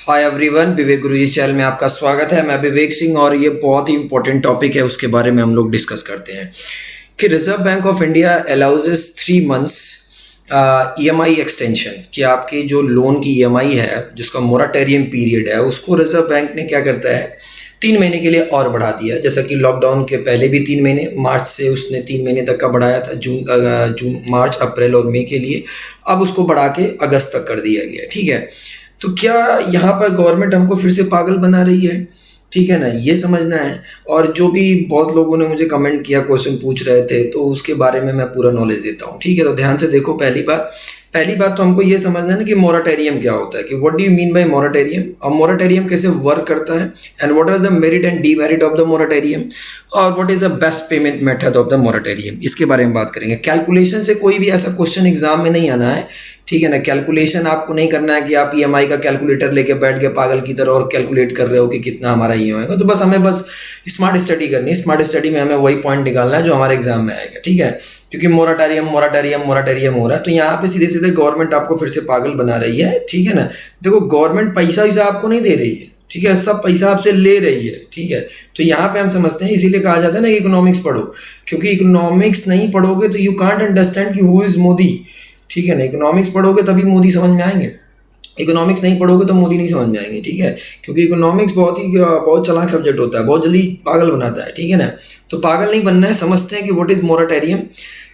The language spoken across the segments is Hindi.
हाय एवरीवन, विवेक गुरुजी चैनल में आपका स्वागत है। मैं विवेक सिंह और ये बहुत ही इंपॉर्टेंट टॉपिक है, उसके बारे में हम लोग डिस्कस करते हैं कि Reserve Bank of India allows 3 months EMI extension. कि आपकी जो लोन की ईएमआई है, जिसका मोराटोरियम पीरियड है, उसको रिजर्व बैंक ने क्या करता है 3 महीने के लिए और बढ़ा दिया। जैसा कि लॉकडाउन के पहले भी 3 महीने, मार्च से उसने 3 महीने तक का बढ़ाया था, जून मार्च अप्रैल और मई के लिए। अब उसको बढ़ा के अगस्त तक कर दिया गया। ठीक है, तो क्या यहाँ पर गवर्नमेंट हमको फिर से पागल बना रही है? ठीक है ना, ये समझना है। और जो भी बहुत लोगों ने मुझे कमेंट किया, क्वेश्चन पूछ रहे थे, तो उसके बारे में मैं पूरा नॉलेज देता हूँ। ठीक है, तो ध्यान से देखो। पहली बात तो हमको ये समझना है ना कि मोराटोरियम क्या होता है, कि what do you mean by moratorium, और मोराटोरियम कैसे वर्क करता है, and what are the merit and demerit of the moratorium, और what is the best payment method of the moratorium. इसके बारे में बात करेंगे। कैलकुलेशन से कोई भी ऐसा क्वेश्चन एग्जाम में नहीं आना है। ठीक है ना, कैलकुलेशन आपको नहीं करना है कि आप ईएमआई का कैलकुलेटर लेके बैठ के पागल की तरह और कैलकुलेट कर रहे हो कि कितना हमारा ईएमआई का। तो बस हमें स्मार्ट स्टडी करनी है। स्मार्ट स्टडी में हमें वही पॉइंट निकालना है जो हमारे एग्जाम में आएगा। ठीक है, क्योंकि मोराटोरियम मोराटोरियम मोराटोरियम हो रहा है, तो यहाँ पे सीधे सीधे गवर्नमेंट आपको फिर से पागल बना रही है। ठीक है ना, देखो गवर्नमेंट पैसा वैसा आपको नहीं दे रही है। ठीक है, सब पैसा आपसे ले रही है। ठीक है, तो यहाँ पे हम समझते हैं, इसीलिए कहा जाता है ना कि इकोनॉमिक्स पढ़ो, क्योंकि इकोनॉमिक्स नहीं पढ़ोगे तो यू कांट अंडरस्टैंड कि हु इज मोदी। ठीक है ना, इकोनॉमिक्स पढ़ोगे तभी मोदी समझ में आएंगे। इकोनॉमिक्स नहीं पढ़ोगे तो मोदी नहीं समझ में आएंगे। ठीक है, क्योंकि इकोनॉमिक्स बहुत चालाक सब्जेक्ट होता है, बहुत जल्दी पागल बनाता है। ठीक है ना, तो पागल नहीं बनना है, समझते हैं कि व्हाट इज मोराटोरियम।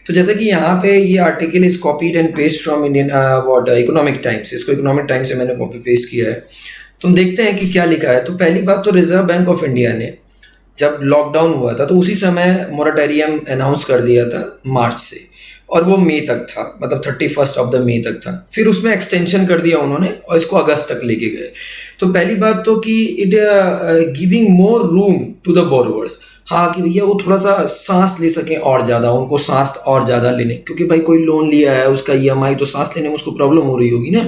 तो जैसे कि यहाँ पे ये article is copied and paste from Indian what economic times. इसको इकोनॉमिक टाइम्स से मैंने कॉपी पेस्ट किया है। तुम देखते हैं कि क्या लिखा है। तो पहली बात तो रिजर्व बैंक ऑफ इंडिया ने जब लॉकडाउन हुआ था तो उसी समय मोराटोरियम अनाउंस कर दिया था मार्च से, और वो मई तक था, मतलब 31 ऑफ द मई तक था। फिर उसमें एक्सटेंशन कर दिया उन्होंने और इसको अगस्त तक लेके गए। तो पहली बात तो कि it giving more room to the borrowers. हाँ, कि भैया वो थोड़ा सा सांस ले सकें और ज़्यादा, उनको सांस और ज़्यादा लेने, क्योंकि भाई कोई लोन लिया है उसका ईएमआई, तो सांस लेने में उसको प्रॉब्लम हो रही होगी ना,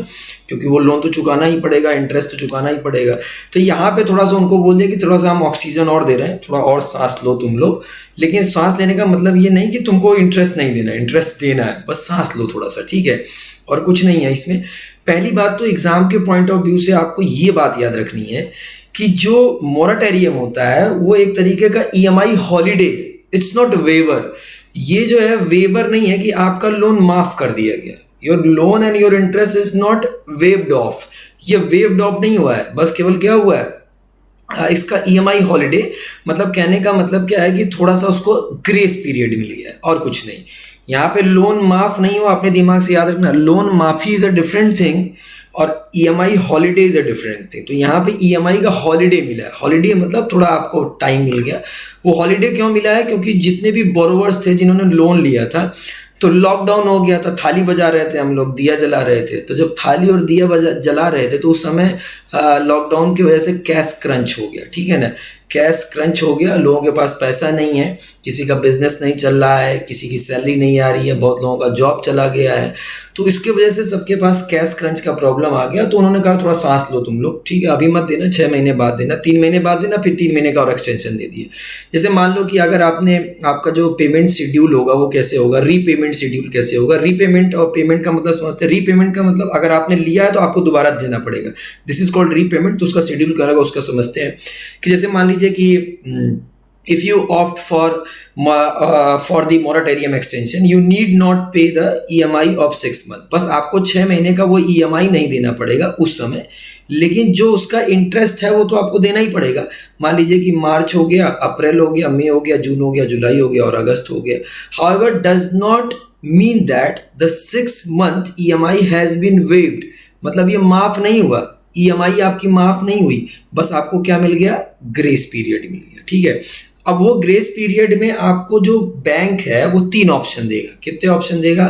क्योंकि वो लोन तो चुकाना ही पड़ेगा, इंटरेस्ट तो चुकाना ही पड़ेगा। तो यहाँ पे थोड़ा सा उनको बोल दिया कि थोड़ा सा हम ऑक्सीजन और दे रहे हैं, थोड़ा और सांस लो तुम लोग। लेकिन सांस लेने का मतलब ये नहीं कि तुमको इंटरेस्ट नहीं देना है, इंटरेस्ट देना है, बस सांस लो थोड़ा सा। ठीक है, और कुछ नहीं है इसमें। पहली बात तो एग्जाम के पॉइंट ऑफ व्यू से आपको ये बात याद रखनी है कि जो मोराटोरियम होता है वो एक तरीके का EMI holiday, it's not waiver. ये जो है वेवर नहीं है कि आपका लोन माफ कर दिया गया। Your loan and your interest is not waived of. ये वेव्ड ऑफ नहीं हुआ है, बस केवल क्या हुआ है, इसका ईएमआई हॉलीडे, मतलब कहने का मतलब क्या है कि थोड़ा सा उसको ग्रेस पीरियड मिल गया है, और कुछ नहीं। यहाँ पे लोन माफ नहीं हुआ, अपने दिमाग से याद रखना। लोन माफी इज अ डिफरेंट थिंग और EMI holiday is a different thing. तो यहाँ पे ईएमआई का हॉलीडे मिला है। हॉलीडे मतलब थोड़ा आपको टाइम मिल गया। वो हॉलीडे क्यों मिला है? क्योंकि जितने भी बोरोवर्स थे जिन्होंने लोन लिया था, तो लॉकडाउन हो गया था, थाली बजा रहे थे हम लोग, दिया जला रहे थे। तो जब थाली और दिया जला रहे थे तो उस समय लॉकडाउन की वजह से कैश क्रंच हो गया। ठीक है ना, कैश क्रंच हो गया, लोगों के पास पैसा नहीं है, किसी का बिजनेस नहीं चल रहा है, किसी की सैलरी नहीं आ रही है, बहुत लोगों का जॉब चला गया है। तो इसके वजह से सबके पास कैश क्रंच का प्रॉब्लम आ गया। तो उन्होंने कहा थोड़ा सांस लो तुम लोग। ठीक है, अभी मत देना, 6 महीने बाद देना, 3 महीने बाद देना, फिर 3 महीने का और एक्सटेंशन दे दिए। जैसे मान लो कि अगर आपका जो पेमेंट शेड्यूल होगा वो कैसे होगा, रीपेमेंट शेड्यूल कैसे होगा। रीपेमेंट और पेमेंट का मतलब समझते हैं। रीपेमेंट का मतलब अगर आपने लिया है तो आपको दोबारा देना पड़ेगा, दिस इज कॉल्ड रीपेमेंट। तो उसका शेड्यूल क्या होगा उसका समझते हैं। कि जैसे मान लीजिए कि if you opt for the moratorium extension, you need not pay the EMI of 6 month। बस आपको 6 महीने का वो EMI नहीं देना पड़ेगा उस समय, लेकिन जो उसका इंटरेस्ट है वो तो आपको देना ही पड़ेगा। मान लीजिए कि मार्च हो गया, अप्रैल हो गया, मई हो गया, जून हो गया, जुलाई हो गया और अगस्त हो गया। However does not mean that the 6 month EMI has been waived. मतलब ये माफ नहीं हुआ, ईएमआई आपकी माफ नहीं हुई, बस आपको क्या मिल गया, ग्रेस पीरियड मिल गया। ठीक है, अब वो ग्रेस पीरियड में आपको जो बैंक है वो 3 ऑप्शन देगा। कितने ऑप्शन देगा?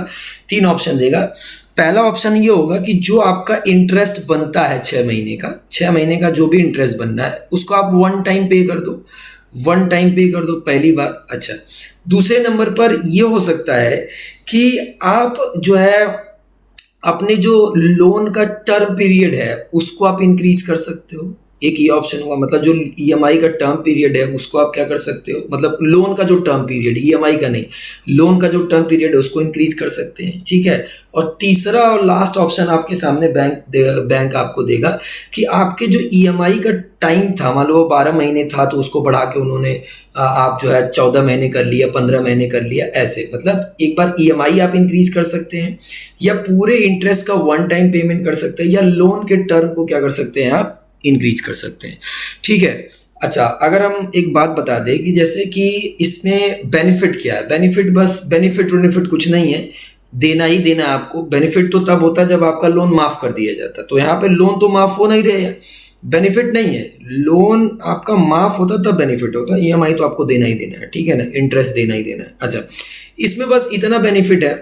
3 ऑप्शन देगा। पहला ऑप्शन ये होगा कि जो आपका इंटरेस्ट बनता है 6 महीने का, 6 महीने का जो भी इंटरेस्ट बनना है उसको आप वन टाइम पे कर दो, वन टाइम पे कर दो, पहली बात। अच्छा, दूसरे नंबर पर ये हो सकता है कि आप जो है अपने जो लोन का टर्म पीरियड है उसको आप इंक्रीज कर सकते हो। एक ये ऑप्शन हुआ, मतलब जो ईएमआई का टर्म पीरियड है उसको आप क्या कर सकते हो, मतलब लोन का जो टर्म पीरियड, ईएमआई का नहीं, लोन का जो टर्म पीरियड है उसको इंक्रीज कर सकते हैं, ठीक है। और तीसरा और लास्ट ऑप्शन आपके सामने बैंक आपको देगा कि आपके जो ईएमआई का टाइम था, मान लो वो 12 महीने था तो उसको बढ़ा के उन्होंने आप जो है 14 महीने कर लिया, 15 महीने कर लिया, ऐसे मतलब एक बार ईएमआई आप इंक्रीज कर सकते हैं, या पूरे इंटरेस्ट का वन टाइम पेमेंट कर सकते हैं, या लोन के टर्म को क्या कर सकते हैं आप इंक्रीज कर सकते हैं, ठीक है। अच्छा, अगर हम एक बात बता दें कि जैसे कि इसमें बेनिफिट क्या है, बेनिफिट बस बेनिफिट कुछ नहीं है, देना ही देना है आपको। बेनिफिट तो तब होता है जब आपका लोन माफ कर दिया जाता है, तो यहाँ पे लोन तो माफ हो नहीं रहे हैं, बेनिफिट नहीं है, लोन आपका माफ होता तब बेनिफिट होता है, ईएमआई तो आपको देना ही देना है, ठीक है ना, इंटरेस्ट देना ही देना है। अच्छा, इसमें बस इतना बेनिफिट है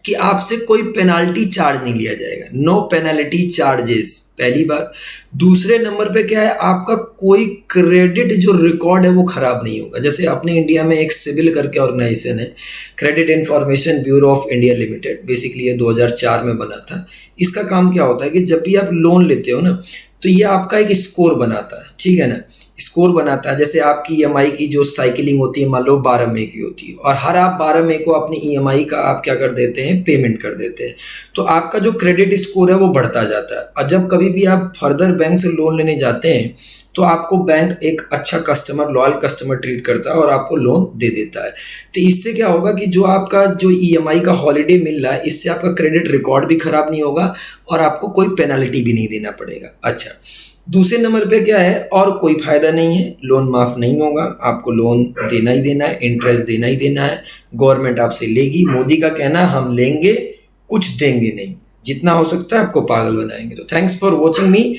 कि आपसे कोई पेनाल्टी चार्ज नहीं लिया जाएगा, नो पेनल्टी चार्जेस, पहली बात। दूसरे नंबर पे क्या है, आपका कोई क्रेडिट जो रिकॉर्ड है वो खराब नहीं होगा। जैसे अपने इंडिया में एक सिविल करके ऑर्गेनाइजेशन है, credit information bureau of India limited, basically ये 2004 में बना था। इसका काम क्या होता है कि जब भी आप लोन लेते हो ना, तो ये आपका एक स्कोर बनाता है, ठीक है ना, स्कोर बनाता है। जैसे आपकी ईएमआई की जो साइकिलिंग होती है, मान लो 12 मई की होती है, और हर आप 12 मई को अपनी ईएमआई का आप क्या कर देते हैं, पेमेंट कर देते हैं, तो आपका जो क्रेडिट स्कोर है वो बढ़ता जाता है। और जब कभी भी आप फर्दर बैंक से लोन लेने जाते हैं तो आपको बैंक एक अच्छा कस्टमर, लॉयल कस्टमर ट्रीट करता है और आपको लोन दे देता है। तो इससे क्या होगा कि जो आपका जो ईएमआई का हॉलीडे मिल रहा है, इससे आपका क्रेडिट रिकॉर्ड भी खराब नहीं होगा और आपको कोई पेनल्टी भी नहीं देना पड़ेगा। अच्छा, दूसरे नंबर पे क्या है, और कोई फायदा नहीं है, लोन माफ नहीं होगा, आपको लोन देना ही देना है, इंटरेस्ट देना ही देना है, गवर्नमेंट आपसे लेगी। मोदी का कहना, हम लेंगे कुछ देंगे नहीं, जितना हो सकता है आपको पागल बनाएंगे। तो thanks for watching me,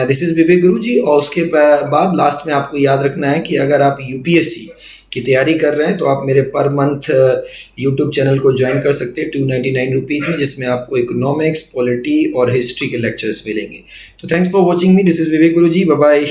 this is Vivek Guru ji. और उसके बाद लास्ट में आपको याद रखना है कि अगर आप यूपीएससी की तैयारी कर रहे हैं तो आप मेरे पर मंथ यूट्यूब चैनल को ज्वाइन कर सकते हैं 299 रुपीज़ में, जिसमें आपको इकोनॉमिक्स, पॉलिटी और हिस्ट्री के लेक्चर्स मिलेंगे। तो thanks for watching me, this is Vivek Guru ji, bye bye.